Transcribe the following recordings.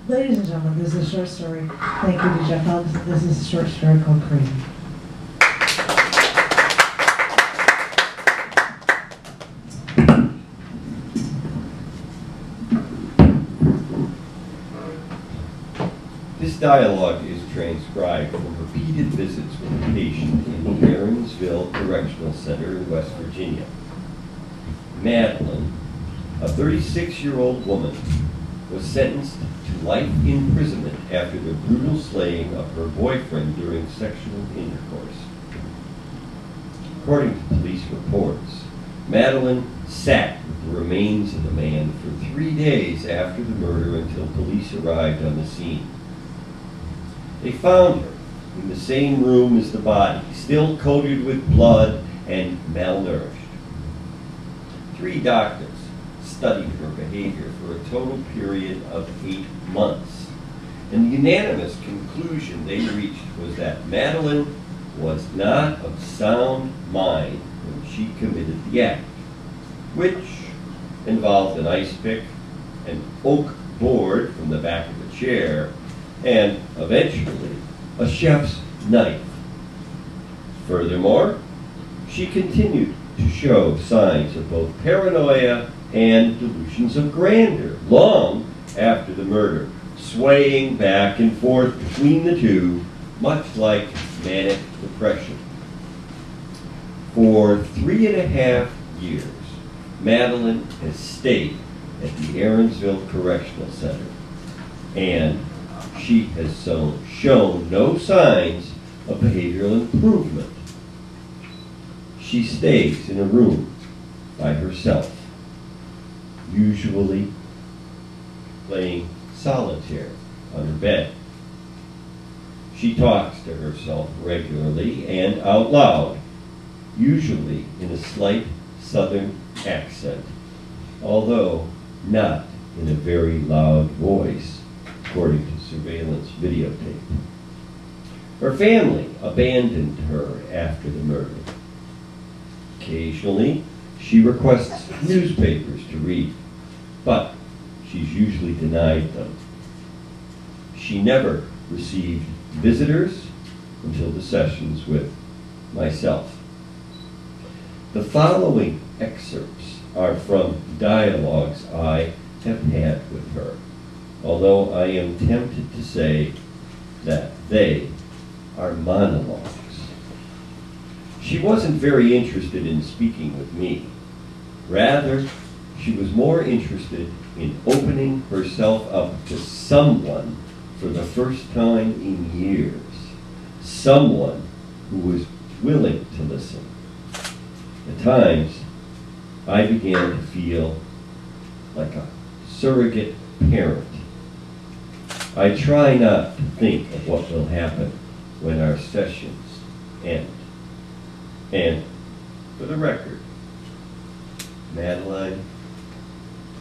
Ladies and gentlemen, this is a short story. Thank you to Jeff Helbeson. This is a short story called Cream. This dialogue is transcribed from repeated visits with a patient in the Aaronsville Correctional Center in West Virginia. Madeline, a 36-year-old woman, was sentenced to life imprisonment after the brutal slaying of her boyfriend during sexual intercourse. According to police reports, Madeline sat with the remains of the man for 3 days after the murder until police arrived on the scene. They found her in the same room as the body, still coated with blood and malnourished. 3 doctors studied her behavior for a total period of 8 months. And the unanimous conclusion they reached was that Madeline was not of sound mind when she committed the act, which involved an ice pick, an oak board from the back of a chair, and eventually a chef's knife. Furthermore, she continued to show signs of both paranoia and delusions of grandeur long after the murder, swaying back and forth between the two, much like manic depression. For 3.5 years, Madeline has stayed at the Aaronsville Correctional Center, and she has shown no signs of behavioral improvement. She stays in a room by herself, usually playing solitaire on her bed. She talks to herself regularly and out loud, usually in a slight southern accent, although not in a very loud voice, according to surveillance videotape. Her family abandoned her after the murder. Occasionally, she requests newspapers to read, but she's usually denied them. She never received visitors until the sessions with myself. The following excerpts are from dialogues I have had with her, although I am tempted to say that they are monologues. She wasn't very interested in speaking with me. Rather, she was more interested in opening herself up to someone for the first time in years. Someone who was willing to listen. At times, I began to feel like a surrogate parent. I try not to think of what will happen when our sessions end. And for the record, Madeline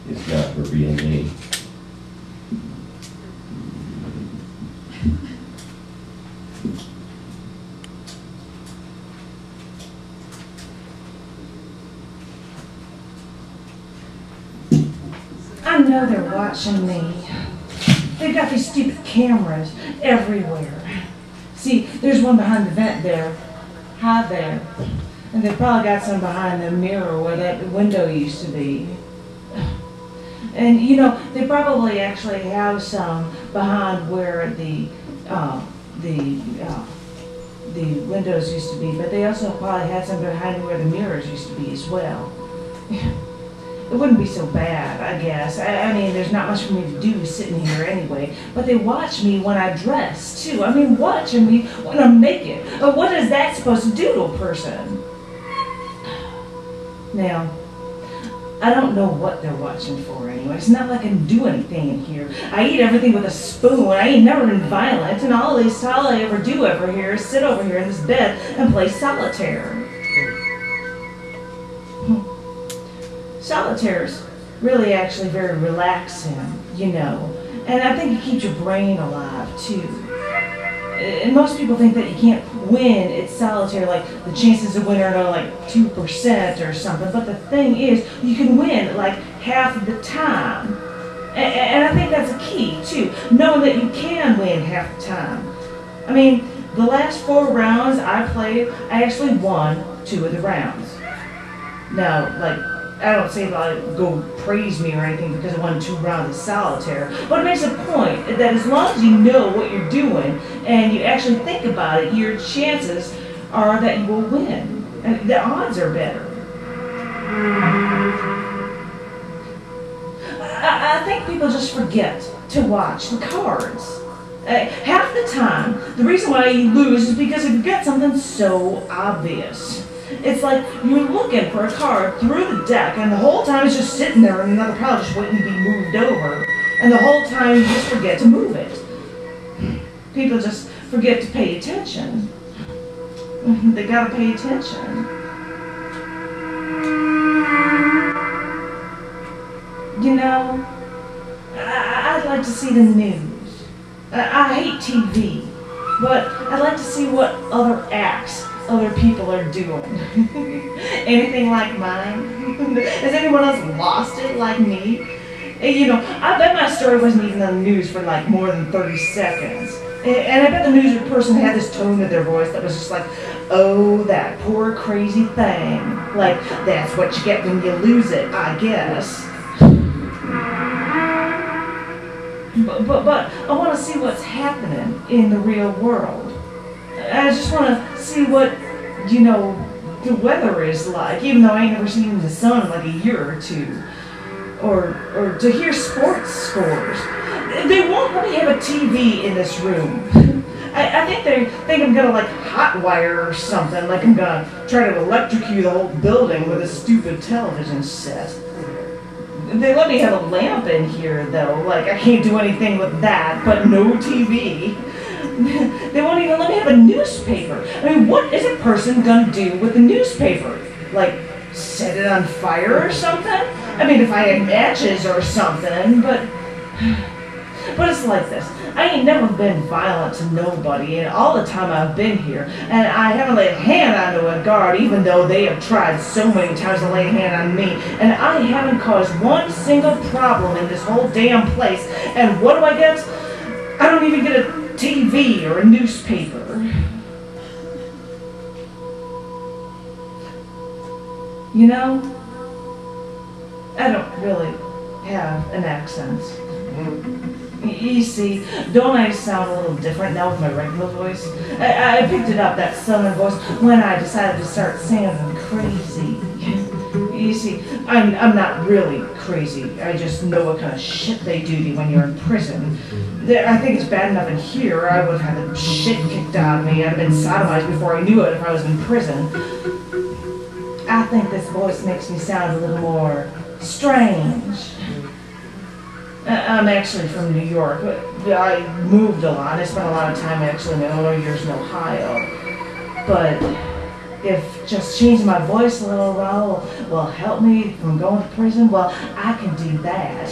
is not her real name. I know they're watching me. They've got these stupid cameras everywhere. See, there's one behind the vent there. Hide there. And they probably got some behind the mirror where that window used to be. And you know, they probably actually have some behind where the windows used to be, but they also probably had some behind where the mirrors used to be as well. It wouldn't be so bad, I guess. I mean, there's not much for me to do sitting here anyway. But they watch me when I dress, too. I mean, watching me when I'm naked. What is that supposed to do to a person? Now, I don't know what they're watching for anyway. It's not like I can do anything in here. I eat everything with a spoon. I ain't never been violent. And all I ever do over here is sit over here in this bed and play solitaire. Solitaire's really actually very relaxing, you know, and I think it keeps your brain alive too. And most people think that you can't win at solitaire, like the chances of winning are like 2% or something, but the thing is, you can win like half of the time. And I think that's a key, too, knowing that you can win half the time. I mean, the last 4 rounds I played, I actually won 2 of the rounds. Now, like, I don't say that go praise me or anything because I won 2 rounds of solitaire, but it makes a point that as long as you know what you're doing and you actually think about it, your chances are that you will win. And the odds are better. I think people just forget to watch the cards. Half the time, the reason why you lose is because you've got something so obvious. It's like you're looking for a card through the deck, and the whole time it's just sitting there in another pile just waiting to be moved over. And the whole time you just forget to move it. People just forget to pay attention. They gotta pay attention. You know, I'd like to see the news. I hate TV, but I'd like to see what other acts other people are doing. Anything like mine? Has anyone else lost it like me? You know, I bet my story wasn't even on the news for like more than 30 seconds. And I bet the news person had this tone to their voice that was just like, oh, that poor crazy thing. Like, that's what you get when you lose it, I guess. But I want to see what's happening in the real world. I just want to see what, you know, the weather is like, even though I ain't never seen the sun in like a year or 2. Or to hear sports scores. They won't let me have a TV in this room. I think they think I'm gonna like hotwire or something, like I'm gonna try to electrocute the whole building with a stupid television set. They let me have a lamp in here though, like I can't do anything with that, but no TV. They won't even let me have a newspaper. I mean, what is a person gonna do with a newspaper? Like, set it on fire or something? I mean, if I had matches or something, but it's like this. I ain't never been violent to nobody in all the time I've been here, and I haven't laid a hand onto a guard, even though they have tried so many times to lay a hand on me, and I haven't caused one single problem in this whole damn place, and what do I get? I don't even get a TV or a newspaper. You know, I don't really have an accent. You see, don't I sound a little different now with my regular voice? I picked it up, that southern voice, when I decided to start sounding crazy. You see, I'm not really crazy. I just know what kind of shit they do to you when you're in prison. I think it's bad enough in here. I would have had the shit kicked out of me. I'd have been sodomized before I knew it if I was in prison. I think this voice makes me sound a little more strange. I'm actually from New York. I moved a lot. I spent a lot of time actually in my early years in Ohio. But if just changing my voice a little will help me from going to prison, well, I can do that.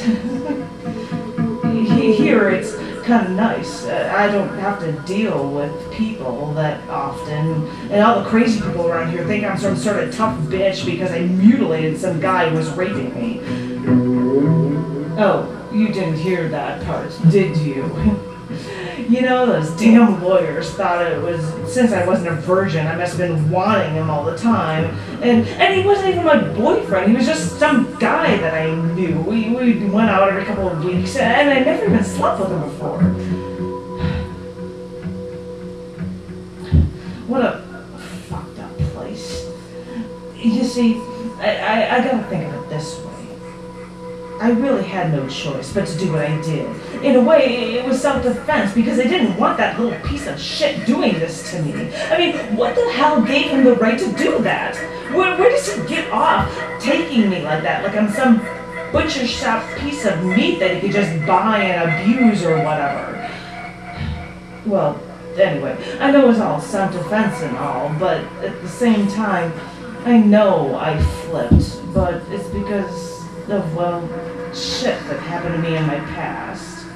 Here it's kind of nice. I don't have to deal with people that often, and all the crazy people around here think I'm some sort of tough bitch because I mutilated some guy who was raping me. Oh, you didn't hear that part, did you? You know, those damn lawyers thought it was, since I wasn't a virgin, I must have been wanting him all the time. And he wasn't even my boyfriend, he was just some guy that I knew. We went out every couple of weeks, and I never even slept with him before. What a fucked up place. You see, I gotta think of it this way. I really had no choice but to do what I did. In a way, it was self-defense because I didn't want that little piece of shit doing this to me. I mean, what the hell gave him the right to do that? Where does he get off taking me like that? Like I'm some butcher shop piece of meat that he could just buy and abuse or whatever. Well, anyway, I know it's all self-defense and all, but at the same time, I know I flipped, but it's because of, well, shit that happened to me in my past.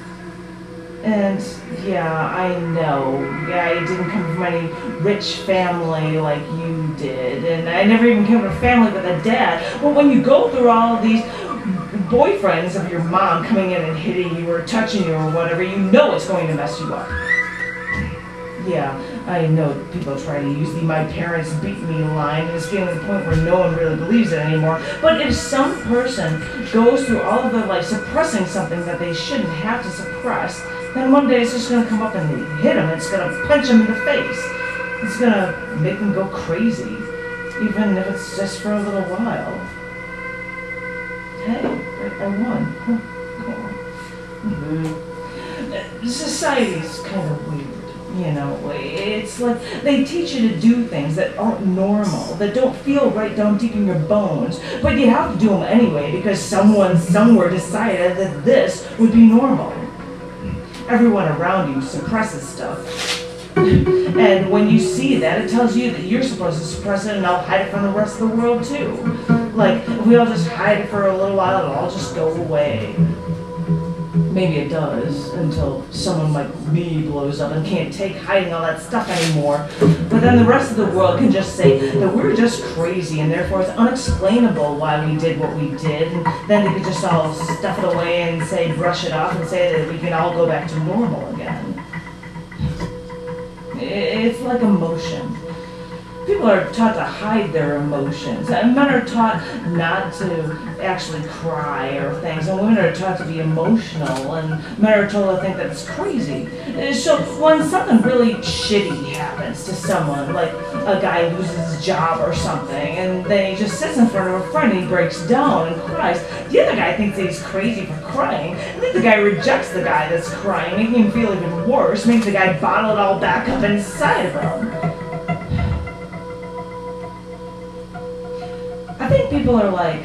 And yeah, I know, I didn't come from any rich family like you did, and I never even came from a family with a dad. But when you go through all of these boyfriends of your mom coming in and hitting you or touching you or whatever, you know it's going to mess you up. Yeah, I know people try to use the "my parents beat me" line, and it's getting to the point where no one really believes it anymore. But if some person goes through all of their life suppressing something that they shouldn't have to suppress, then one day it's just going to come up and hit them. It's going to punch them in the face. It's going to make them go crazy, even if it's just for a little while. Hey, I won. Society's kind of weird. You know, it's like they teach you to do things that aren't normal, that don't feel right down deep in your bones, but you have to do them anyway because someone somewhere decided that this would be normal. Everyone around you suppresses stuff. And when you see that, it tells you that you're supposed to suppress it and I'll hide it from the rest of the world too. Like, if we all just hide it for a little while, it'll all just go away. Maybe it does, until someone like me blows up and can't take hiding all that stuff anymore. But then the rest of the world can just say that we're just crazy and therefore it's unexplainable why we did what we did. And then they could just all stuff it away and say, brush it off and say that we can all go back to normal again. It's like emotion. People are taught to hide their emotions. Men are taught not to actually cry or things, and women are taught to be emotional, and men are told to think that it's crazy. So when something really shitty happens to someone, like a guy loses his job or something, and then he just sits in front of a friend and he breaks down and cries, the other guy thinks that he's crazy for crying, and then the guy rejects the guy that's crying, making him feel even worse, makes the guy bottle it all back up inside of him. I think people are like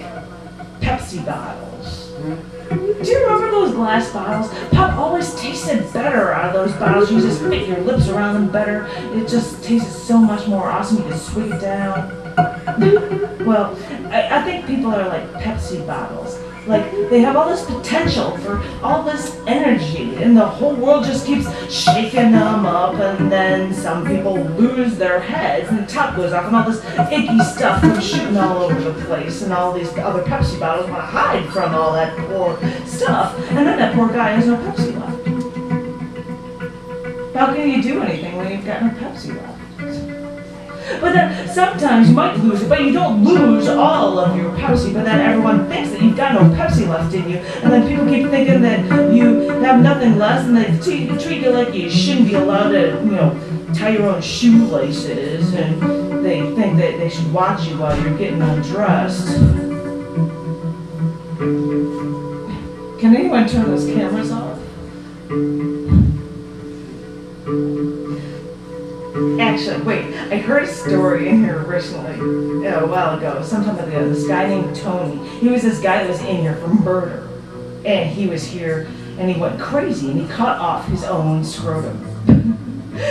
Pepsi bottles. Do you remember those glass bottles? Pop always tasted better out of those bottles. You just fit your lips around them better. It just tasted so much more awesome. You could swig it down. Well, I think people are like Pepsi bottles. Like, they have all this potential for all this energy, and the whole world just keeps shaking them up, and then some people lose their heads, and the top goes off, and all this icky stuff comes shooting all over the place, and all these other Pepsi bottles want to hide from all that poor stuff, and then that poor guy has no Pepsi left. How can you do anything when you've got no Pepsi left? But then sometimes you might lose it, but you don't lose all of your Pepsi, but then everyone thinks that you've got no Pepsi left in you, and then people keep thinking that you have nothing left, and they treat you like you shouldn't be allowed to, you know, tie your own shoelaces, and they think that they should watch you while you're getting undressed. Can anyone turn those cameras off? Actually, wait, I heard a story in here originally, a while ago, sometime ago, this guy named Tony. He was this guy that was in here for murder. And he was here, and he went crazy, and he cut off his own scrotum.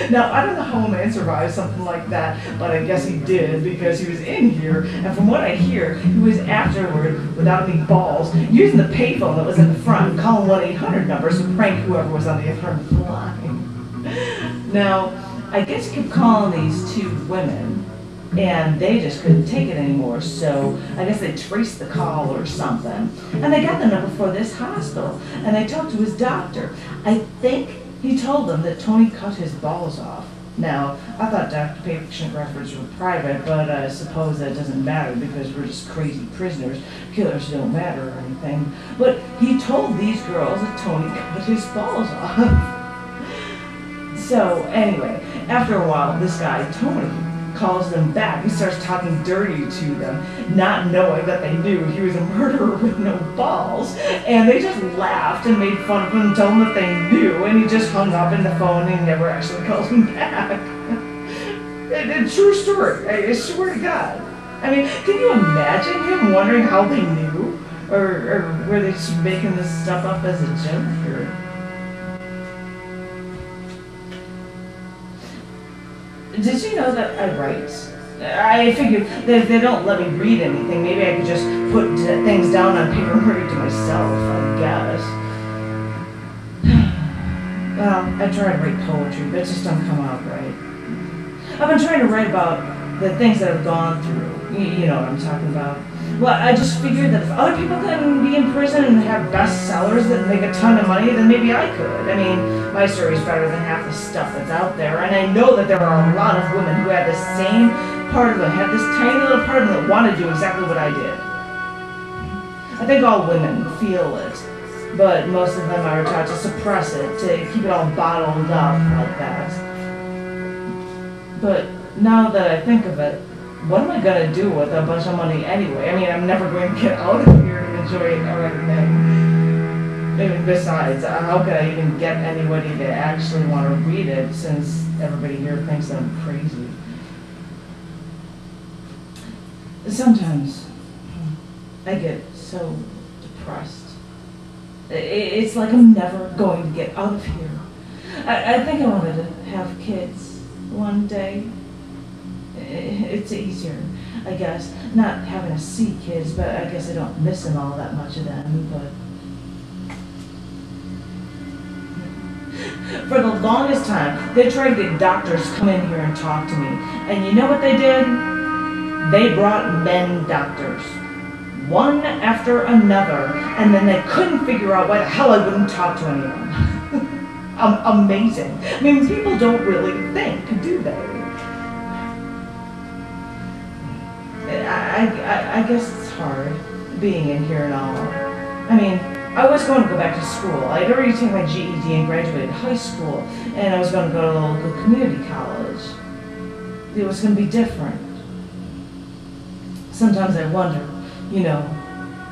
Now, I don't know how a man survives something like that, but I guess he did, because he was in here, and from what I hear, he was afterward, without any balls, using the payphone that was in the front, calling 1-800 numbers to prank whoever was on the other end of the line. Now, I guess he kept calling these two women, and they just couldn't take it anymore, so I guess they traced the call or something. And they got the number for this hospital, and they talked to his doctor. I think he told them that Tony cut his balls off. Now, I thought doctor-patient records were private, but I suppose that doesn't matter because we're just crazy prisoners. Killers don't matter or anything. But he told these girls that Tony cut his balls off. So, anyway, after a while, this guy, Tony, calls them back. He starts talking dirty to them, not knowing that they knew he was a murderer with no balls. And they just laughed and made fun of him and told him that they knew, and he just hung up in the phone and he never actually called them back. It's a true story, I swear to God. I mean, can you imagine him wondering how they knew? Or were they just making this stuff up as a joke? Or... Did you know that I write? I figured that if they don't let me read anything, maybe I could just put things down on paper and read to myself, I guess. Well, I try to write poetry, but it just doesn't come out right. I've been trying to write about the things that I've gone through. You know what I'm talking about. Well, I just figured that if other people can be in prison and have bestsellers that make a ton of money, then maybe I could. I mean, my story's better than half the stuff that's out there, and I know that there are a lot of women who have the same part of them, have this tiny little part of them that want to do exactly what I did. I think all women feel it, but most of them are taught to suppress it, to keep it all bottled up like that. But now that I think of it, what am I going to do with a bunch of money anyway? I mean, I'm never going to get out of here and enjoy it or anything. And besides, how could I even get anybody to actually want to read it since everybody here thinks that I'm crazy? Sometimes I get so depressed. It's like I'm never going to get out of here. I think I wanted to have kids one day. It's easier, I guess, not having to see kids, but I guess I don't miss them all that much of them, but... For the longest time, they tried to get doctors to come in here and talk to me. And you know what they did? They brought men doctors. One after another. And then they couldn't figure out why the hell I wouldn't talk to anyone. Amazing. I mean, people don't really think, do they? I guess it's hard being in here and all. I mean, I was going to go back to school. I'd already taken my GED and graduated high school, and I was going to go to a local community college. It was going to be different. Sometimes I wonder, you know,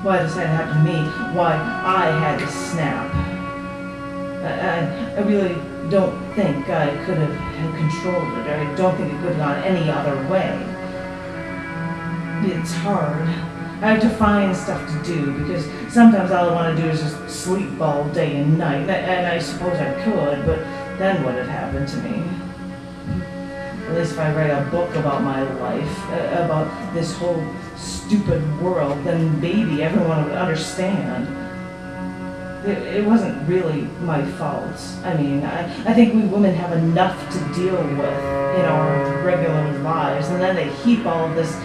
why this had to happen to me, why I had to snap. I really don't think I could have controlled it, or I don't think it could have gone any other way. It's hard. I have to find stuff to do because sometimes all I want to do is just sleep all day and night. And I suppose I could, but then what had happened to me? At least if I write a book about my life, about this whole stupid world, then maybe everyone would understand. It wasn't really my fault. I mean, I think we women have enough to deal with in our regular lives, and then they heap all of this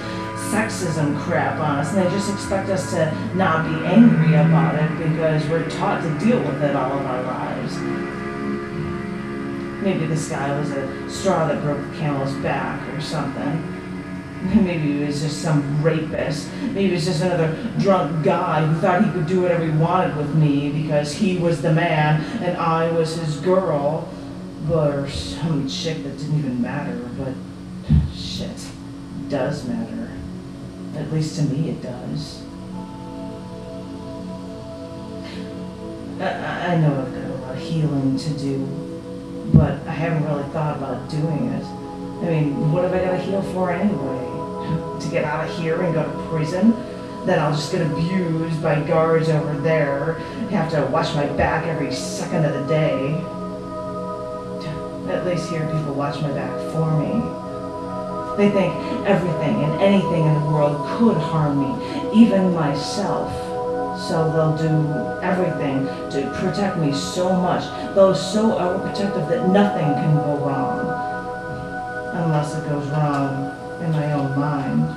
sexism crap on us, and they just expect us to not be angry about it because we're taught to deal with it all of our lives. Maybe this guy was a straw that broke the camel's back or something. Maybe he was just some rapist. Maybe he was just another drunk guy who thought he could do whatever he wanted with me because he was the man and I was his girl. Or some chick that didn't even matter, but shit, it does matter. At least to me it does. I know I've got a lot of healing to do, but I haven't really thought about doing it. I mean, what have I got to heal for anyway? To get out of here and go to prison? Then I'll just get abused by guards over there, have to watch my back every second of the day. At least here people watch my back for me. They think everything and anything in the world could harm me, even myself. So they'll do everything to protect me so much. They're so overprotective that nothing can go wrong. Unless it goes wrong in my own mind.